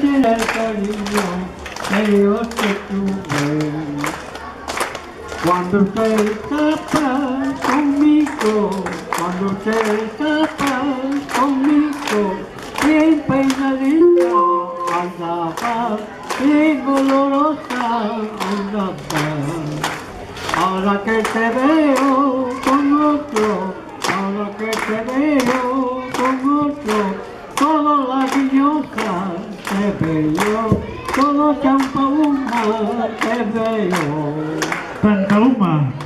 será el cariño que yo te tuve. Cuando te escapas conmigo, cuando te escapas conmigo, bien peinadita andaba, bien olorosa andaba. Ahora que te veo con otro, ahora que te veo con otro, todo la guillosa te veo, todo champaguma te veo. Tanta Uma.